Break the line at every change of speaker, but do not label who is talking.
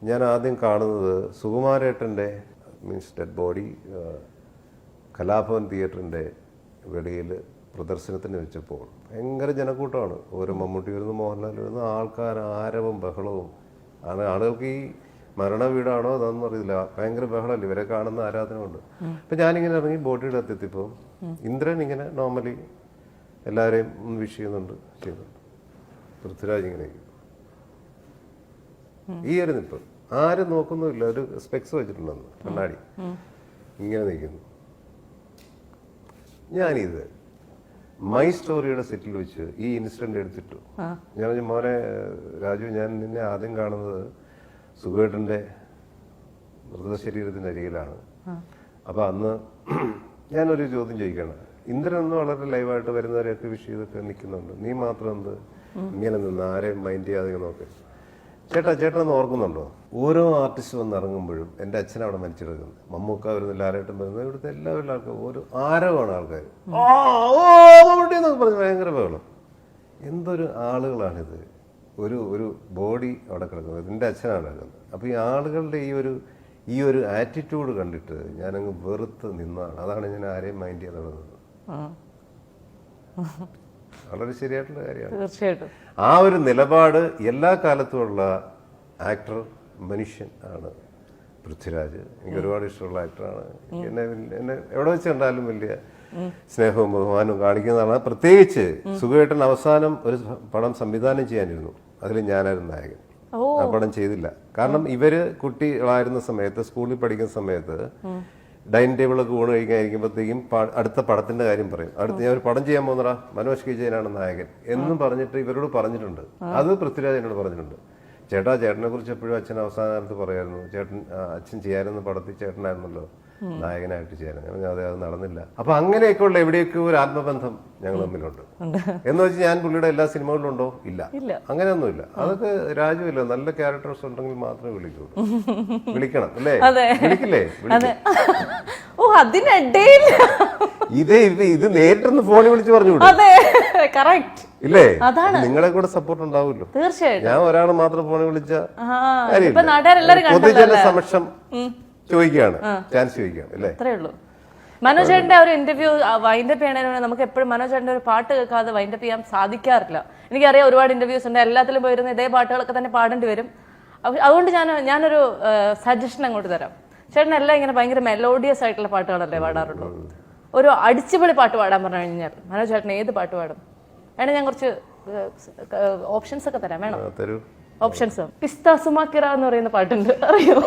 ഞാൻ ആദ്യം കാണുന്നത് സുകുമാരേട്ടൻ്റെ മീൻസ് ഡെഡ് ബോഡി കലാഭവൻ തിയേറ്ററിൻ്റെ വെളിയിൽ പ്രദർശനത്തിന് വെച്ചപ്പോൾ ഭയങ്കര ജനക്കൂട്ടമാണ്. ഓരോ മമ്മൂട്ടി വരുന്നു, മോഹൻലാൽ വരുന്നു, ആൾക്കാർ ആരവും ബഹളവും ആണ്. ആളുകൾക്ക് ഈ മരണ വീടാണോ അതൊന്നും അറിയില്ല, ഭയങ്കര ബഹളമല്ല, ഇവരെ കാണുന്ന ആരാധന കൊണ്ട്. അപ്പം ഞാനിങ്ങനെ ഇറങ്ങി ബോഡിയുടെ എത്തിയപ്പോൾ ഇന്ദ്രൻ ഇങ്ങനെ നോർമലി എല്ലാവരെയും വിഷ് ചെയ്യുന്നുണ്ട്. പൃഥ്വിരാജ് ഇങ്ങനെ ഈ ഒരു നിപ്പ് ആരും നോക്കുന്നുമില്ല. ഒരു സ്പെക്സ് വെച്ചിട്ടുണ്ടെന്ന് കണ്ണാടി ഇങ്ങനെ നിൽക്കുന്നു. ഞാനിത് മൈ സ്റ്റോറിയുടെ സെറ്റിൽ വെച്ച് ഈ ഇൻസിഡന്റ് എടുത്തിട്ടു. ഞാൻ പറഞ്ഞു, മോനെ രാജു, ഞാൻ നിന്നെ ആദ്യം കാണുന്നത് സുഖേട്ടൻ്റെ മൃതശരീരത്തിൻ്റെ അരികിലാണ്. അപ്പം അന്ന് ഞാനൊരു ചോദ്യം ചോദിക്കണം. ഇന്ദ്രൻ ഒന്ന് വളരെ ലൈവായിട്ട് വരുന്നവരെയൊക്കെ വിഷ് ചെയ്തൊക്കെ നിൽക്കുന്നുണ്ട്, നീ മാത്രം എന്ത് ഇങ്ങനെ നിന്ന് ആരെയും മൈൻഡ് ചെയ്യാതെ നോക്ക്. ചേട്ടൻ ഒന്ന് ഓർക്കുന്നുണ്ടോ, ഓരോ ആർട്ടിസ്റ്റ് വന്ന് ഇറങ്ങുമ്പോഴും എൻ്റെ അച്ഛൻ അവിടെ മരിച്ചെടുക്കുന്നത്, മമ്മൂക്ക വരുന്നില്ല, ആരായിട്ടും വരുന്നത്, ഇവിടുത്തെ എല്ലാവരും ആൾക്കാർ ഒരു ആരവമാണ് ആൾക്കാർ. എന്നൊക്കെ പറഞ്ഞ് ഭയങ്കര ബഹളം. എന്തൊരു ആളുകളാണിത്. ഒരു ബോഡി അവിടെ കിടക്കുന്നത്, എൻ്റെ അച്ഛനാണ് കിടക്കുന്നത്. അപ്പോൾ ഈ ആളുകളുടെ ഈ ഒരു ആറ്റിറ്റ്യൂഡ് കണ്ടിട്ട് ഞാനങ്ങ് വെറുത്ത് നിന്നാണ്. അതാണ് ഞാൻ ആരെയും മൈൻഡ് ചെയ്യാൻ തുടങ്ങുന്നത്. വളരെ ശരിയായിട്ടുള്ള കാര്യമാണ്.
തീർച്ചയായിട്ടും
ആ ഒരു നിലപാട് എല്ലാ കാലത്തുമുള്ള ആക്ടർ മനുഷ്യൻ ആണ് പൃഥ്വിരാജ്. എനിക്ക് ഒരുപാട് ഇഷ്ടമുള്ള ആക്ടറാണ്. എന്നെ എവിടെ വെച്ച് കണ്ടാലും വലിയ സ്നേഹവും ബഹുമാനവും കാണിക്കുന്നതാണ്. പ്രത്യേകിച്ച് സുഖേട്ടൻ അവസാനം ഒരു പടം സംവിധാനം ചെയ്യാനിരുന്നു, അതിൽ ഞാനായിരുന്നു നായകൻ. ആ പടം ചെയ്തില്ല. കാരണം ഇവര് കുട്ടികളായിരുന്ന സമയത്ത്, സ്കൂളിൽ പഠിക്കുന്ന സമയത്ത് ഡൈനിങ് ടേബിളൊക്കെ ഊണ് കഴിക്കാതിരിക്കുമ്പോഴത്തേക്കും അടുത്ത പടത്തിന്റെ കാര്യം പറയും. ഞാൻ ഒരു പടം ചെയ്യാൻ പോകുന്നടാ, മനോജ് കെ ജയനാണ് നായകൻ എന്നും പറഞ്ഞിട്ട് ഇവരോട് പറഞ്ഞിട്ടുണ്ട്. അത് പൃഥ്വിരാജ് എന്നോട് പറഞ്ഞിട്ടുണ്ട്. ചേട്ടനെ കുറിച്ച് എപ്പോഴും അച്ഛൻ അവസാന കാലത്ത് പറയായിരുന്നു, അച്ഛൻ ചെയ്യാനെന്ന് പടത്തിൽ ചേട്ടനായിരുന്നല്ലോ നായകനായിട്ട് ചെയ്യാൻ. അതെ, അത് നടന്നില്ല. അപ്പൊ അങ്ങനെയൊക്കെയുള്ള എവിടെയൊക്കെ ഒരു ആത്മബന്ധം ഞങ്ങൾ തമ്മിലുണ്ട്. എന്ന് വെച്ചാൽ ഞാൻ പുള്ളിയുടെ എല്ലാ സിനിമകളിലും ഉണ്ടോ? ഇല്ല, അങ്ങനെയൊന്നുമില്ല. അതൊക്കെ രാജുവില്ല, നല്ല ക്യാരക്ടേഴ്സ് ഉണ്ടെങ്കിൽ മാത്രമേ വിളിക്കുള്ളൂ. വിളിക്കണം അല്ലേ? വിളിക്കില്ലേ? ഇത് നേരിട്ടൊന്ന് ഫോണിൽ വിളിച്ച് പറഞ്ഞു ഇല്ലേ? നിങ്ങളെ കൂടെ സപ്പോർട്ട് ഉണ്ടാവുമല്ലോ.
തീർച്ചയായിട്ടും.
ഞാൻ ഒരാളെ മാത്രം ഫോണിൽ വിളിച്ച പൊതുജന സമക്ഷം ചോദിക്കുകയാണ്, ചാൻസ് ചോദിക്കുകയാണ് അല്ലേ?
അത്രേ ഉള്ളൂ. മനോജ് ചേട്ടന്റെ ഒരു ഇന്റർവ്യൂ വൈൻഡപ്പ് ചെയ്യണതിന് നമുക്ക് എപ്പോഴും മനോജ് ചേട്ടന്റെ ഒരു പാട്ട് കേൾക്കാതെ വൈൻഡപ്പ് ചെയ്യാൻ സാധിക്കാറില്ല. എനിക്കറിയാം ഒരുപാട് ഇന്റർവ്യൂസ് ഉണ്ട്, എല്ലാത്തിലും പോയിരുന്ന ഇതേ പാട്ടുകളൊക്കെ തന്നെ പാടേണ്ടി വരും. അതുകൊണ്ട് ഞാനൊരു സജഷൻ അങ്ങോട്ട് തരാം. ചേട്ടൻ എല്ലാം ഇങ്ങനെ ഭയങ്കര മെലോഡിയസ് ആയിട്ടുള്ള പാട്ടുകളല്ലേ പാടാറുള്ളൂ. ഒരു അടിച്ചുപൊളി പാട്ട് പാടാൻ പറഞ്ഞു കഴിഞ്ഞാൽ മനോജ് ചേട്ടൻ ഏത് പാട്ട് പാടും? വേണം ഞാൻ കുറച്ച് ഓപ്ഷൻസ് ഒക്കെ തരാം. വേണം ഓപ്ഷൻസ്? പിസ്ത സുമാക്കിറ എന്ന് പറയുന്ന പാട്ടുണ്ട്, അറിയോ?